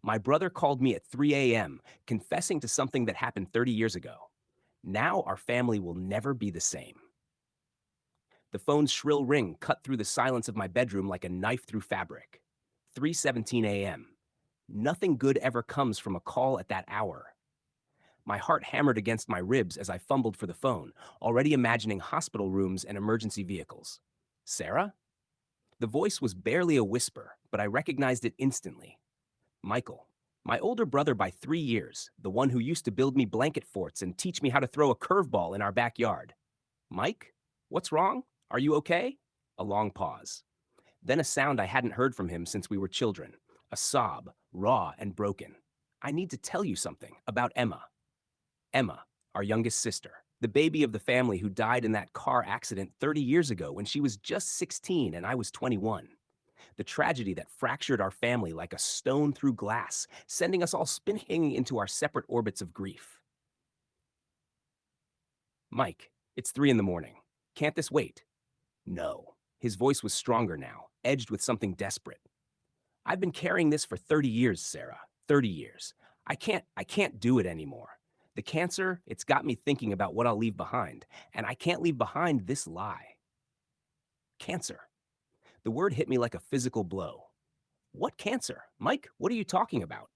My brother called me at 3 a.m., confessing to something that happened 30 years ago. Now our family will never be the same. The phone's shrill ring cut through the silence of my bedroom like a knife through fabric. 3:17 a.m. Nothing good ever comes from a call at that hour. My heart hammered against my ribs as I fumbled for the phone, already imagining hospital rooms and emergency vehicles. Sarah? The voice was barely a whisper, but I recognized it instantly. Michael, my older brother by 3 years, the one who used to build me blanket forts and teach me how to throw a curveball in our backyard. Mike? What's wrong? Are you okay? A long pause. Then a sound I hadn't heard from him since we were children. A sob, raw and broken. I need to tell you something about Emma. Emma, our youngest sister, the baby of the family who died in that car accident 30 years ago when she was just 16 and I was 21. The tragedy that fractured our family like a stone through glass, sending us all spinning into our separate orbits of grief. Mike, it's 3 in the morning. Can't this wait? No. His voice was stronger now, edged with something desperate. I've been carrying this for 30 years, Sarah. 30 years. I can't do it anymore. The cancer, it's got me thinking about what I'll leave behind, and I can't leave behind this lie. Cancer. The word hit me like a physical blow. What cancer? Mike, what are you talking about?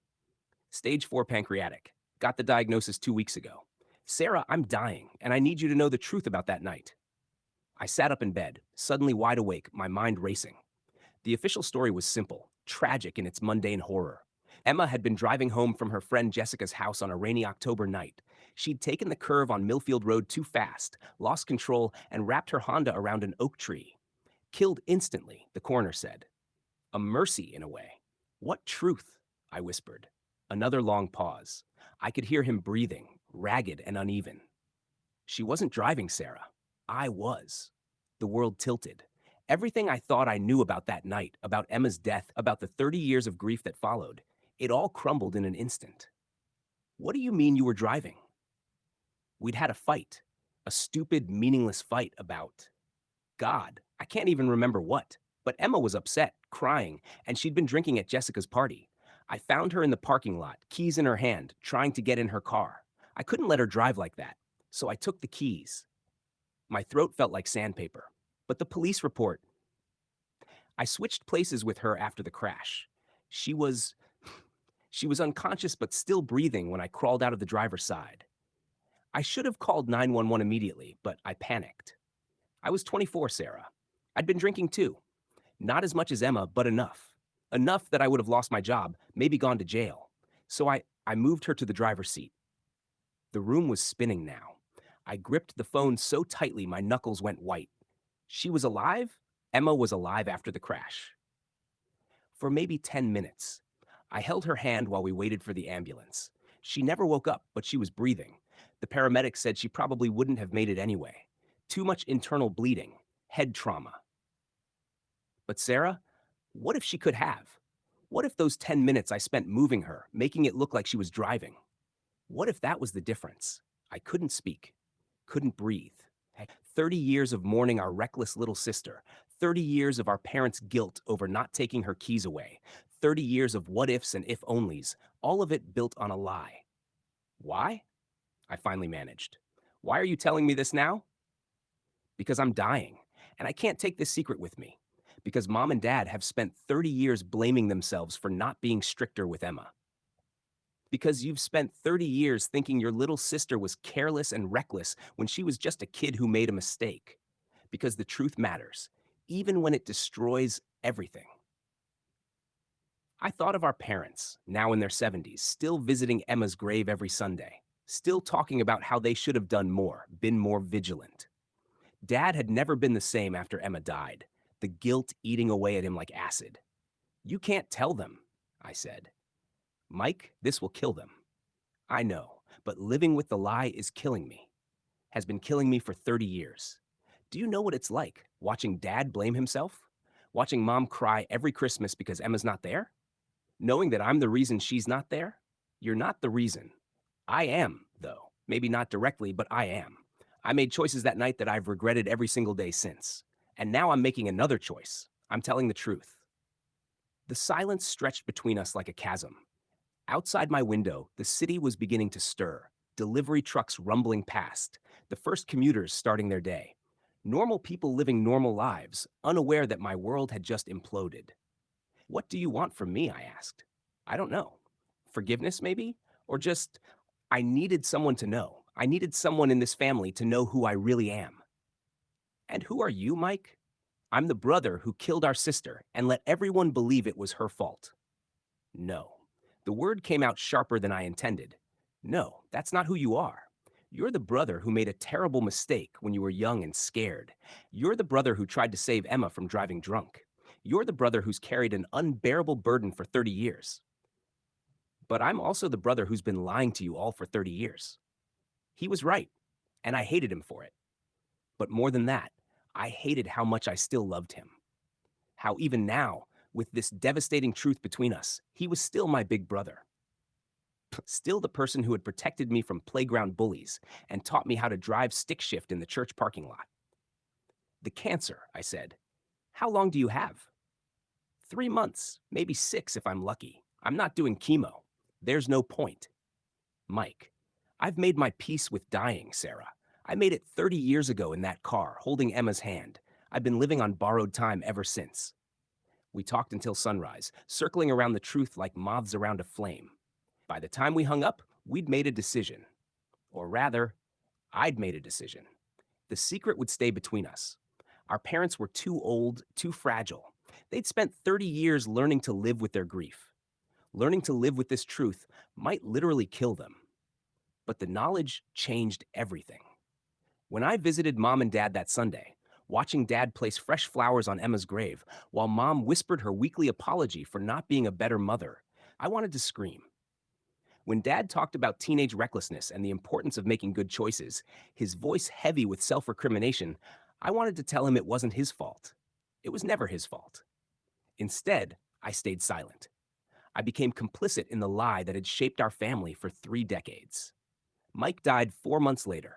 Stage 4 pancreatic. Got the diagnosis 2 weeks ago. Sarah, I'm dying, and I need you to know the truth about that night. I sat up in bed, suddenly wide awake, my mind racing. The official story was simple, tragic in its mundane horror. Emma had been driving home from her friend Jessica's house on a rainy October night. She'd taken the curve on Millfield Road too fast, lost control, and wrapped her Honda around an oak tree. Killed instantly, the coroner said. A mercy, in a way. What truth? I whispered. Another long pause. I could hear him breathing, ragged and uneven. She wasn't driving, Sarah. I was. The world tilted. Everything I thought I knew about that night, about Emma's death, about the 30 years of grief that followed, it all crumbled in an instant. What do you mean you were driving? We'd had a fight. A stupid, meaningless fight about God. I can't even remember what. But Emma was upset, crying, and she'd been drinking at Jessica's party. I found her in the parking lot, keys in her hand, trying to get in her car. I couldn't let her drive like that, so I took the keys. My throat felt like sandpaper. But the police report. I switched places with her after the crash. She was she was unconscious but still breathing when I crawled out of the driver's side. I should have called 911 immediately, but I panicked. I was 24, Sarah. I'd been drinking too. Not as much as Emma, but enough. Enough that I would have lost my job, maybe gone to jail. So I moved her to the driver's seat. The room was spinning now. I gripped the phone so tightly my knuckles went white. She was alive? Emma was alive after the crash. For maybe 10 minutes. I held her hand while we waited for the ambulance. She never woke up, but she was breathing. The paramedics said she probably wouldn't have made it anyway. Too much internal bleeding, head trauma. But Sarah, what if she could have? What if those 10 minutes I spent moving her, making it look like she was driving? What if that was the difference? I couldn't speak, couldn't breathe. 30 years of mourning our reckless little sister, 30 years of our parents' guilt over not taking her keys away, 30 years of what ifs and if onlys, all of it built on a lie. Why? I finally managed. Why are you telling me this now? Because I'm dying, and I can't take this secret with me. Because mom and dad have spent 30 years blaming themselves for not being stricter with Emma. Because you've spent 30 years thinking your little sister was careless and reckless when she was just a kid who made a mistake. Because the truth matters, even when it destroys everything. I thought of our parents, now in their 70s, still visiting Emma's grave every Sunday, still talking about how they should have done more, been more vigilant. Dad had never been the same after Emma died, the guilt eating away at him like acid. You can't tell them, I said. Mike, this will kill them. I know, but living with the lie is killing me. Has been killing me for 30 years. Do you know what it's like, watching Dad blame himself? Watching Mom cry every Christmas because Emma's not there? Knowing that I'm the reason she's not there? You're not the reason. I am, though. Maybe not directly, but I am. I made choices that night that I've regretted every single day since. And now I'm making another choice. I'm telling the truth. The silence stretched between us like a chasm. Outside my window, the city was beginning to stir, delivery trucks rumbling past, the first commuters starting their day. Normal people living normal lives, unaware that my world had just imploded. What do you want from me? I asked. I don't know. Forgiveness, maybe? Or just, I needed someone to know. I needed someone in this family to know who I really am. And who are you, Mike? I'm the brother who killed our sister and let everyone believe it was her fault. No. The word came out sharper than I intended. No, that's not who you are. You're the brother who made a terrible mistake when you were young and scared. You're the brother who tried to save Emma from driving drunk. You're the brother who's carried an unbearable burden for 30 years. But I'm also the brother who's been lying to you all for 30 years. He was right, and I hated him for it. But more than that, I hated how much I still loved him. How even now, with this devastating truth between us, he was still my big brother. Still the person who had protected me from playground bullies and taught me how to drive stick shift in the church parking lot. The cancer, I said. How long do you have? 3 months, maybe 6 if I'm lucky. I'm not doing chemo. There's no point. Mike, I've made my peace with dying, Sarah. I made it 30 years ago in that car, holding Emma's hand. I've been living on borrowed time ever since. We talked until sunrise, circling around the truth like moths around a flame. By the time we hung up, we'd made a decision. Or rather, I'd made a decision. The secret would stay between us. Our parents were too old, too fragile. They'd spent 30 years learning to live with their grief. Learning to live with this truth might literally kill them. But the knowledge changed everything. When I visited Mom and Dad that Sunday, watching Dad place fresh flowers on Emma's grave while Mom whispered her weekly apology for not being a better mother, I wanted to scream. When Dad talked about teenage recklessness and the importance of making good choices, his voice heavy with self recrimination, I wanted to tell him it wasn't his fault. It was never his fault. Instead, I stayed silent. I became complicit in the lie that had shaped our family for 3 decades. Mike died 4 months later.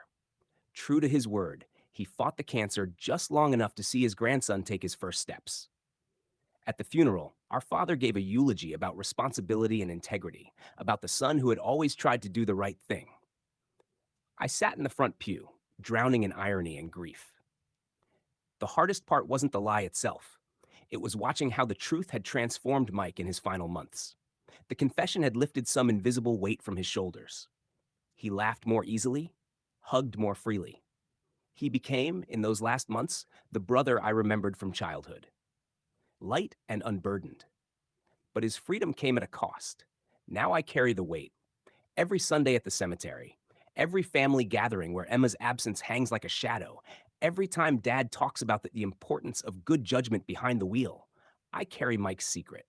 True to his word, he fought the cancer just long enough to see his grandson take his first steps. At the funeral, our father gave a eulogy about responsibility and integrity, about the son who had always tried to do the right thing. I sat in the front pew, drowning in irony and grief. The hardest part wasn't the lie itself. It was watching how the truth had transformed Mike in his final months. The confession had lifted some invisible weight from his shoulders. He laughed more easily, hugged more freely. He became, in those last months, the brother I remembered from childhood. Light and unburdened. But his freedom came at a cost. Now I carry the weight. Every Sunday at the cemetery, every family gathering where Emma's absence hangs like a shadow, every time Dad talks about the importance of good judgment behind the wheel, I carry Mike's secret.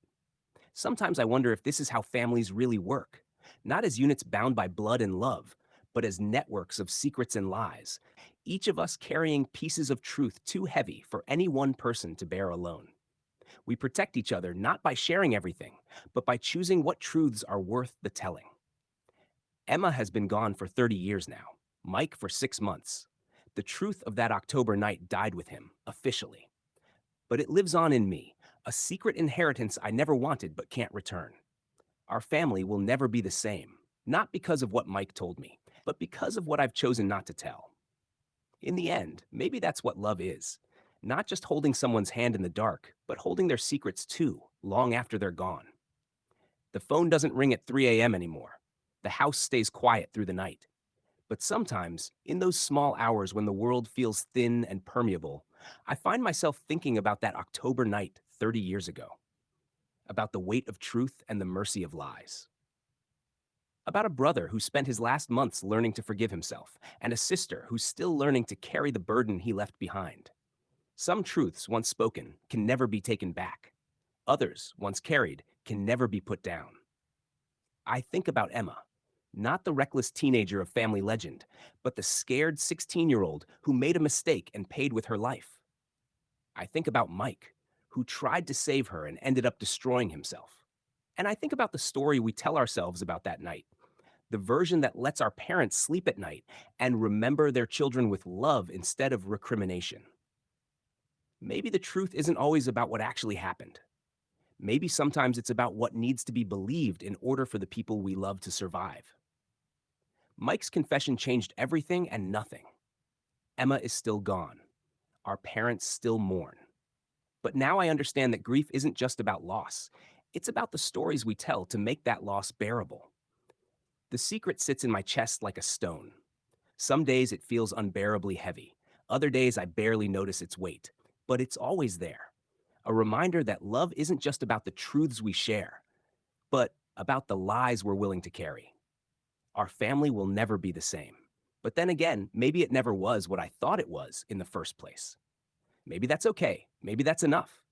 Sometimes I wonder if this is how families really work, not as units bound by blood and love, but as networks of secrets and lies, each of us carrying pieces of truth too heavy for any one person to bear alone. We protect each other not by sharing everything, but by choosing what truths are worth the telling. Emma has been gone for 30 years now, Mike for 6 months. The truth of that October night died with him, officially. But it lives on in me, a secret inheritance I never wanted but can't return. Our family will never be the same, not because of what Mike told me, but because of what I've chosen not to tell. In the end, maybe that's what love is. Not just holding someone's hand in the dark, but holding their secrets too, long after they're gone. The phone doesn't ring at 3 a.m. anymore. The house stays quiet through the night. But sometimes, in those small hours when the world feels thin and permeable, I find myself thinking about that October night 30 years ago, about the weight of truth and the mercy of lies. About a brother who spent his last months learning to forgive himself, and a sister who's still learning to carry the burden he left behind. Some truths, once spoken, can never be taken back. Others, once carried, can never be put down. I think about Emma, not the reckless teenager of family legend, but the scared 16-year-old who made a mistake and paid with her life. I think about Mike, who tried to save her and ended up destroying himself. And I think about the story we tell ourselves about that night, the version that lets our parents sleep at night and remember their children with love instead of recrimination. Maybe the truth isn't always about what actually happened. Maybe sometimes it's about what needs to be believed in order for the people we love to survive. Mike's confession changed everything and nothing. Emma is still gone. Our parents still mourn. But now I understand that grief isn't just about loss. It's about the stories we tell to make that loss bearable. The secret sits in my chest like a stone. Some days it feels unbearably heavy. Other days I barely notice its weight. But it's always there. A reminder that love isn't just about the truths we share, but about the lies we're willing to carry. Our family will never be the same. But then again, maybe it never was what I thought it was in the first place. Maybe that's okay. Maybe that's enough.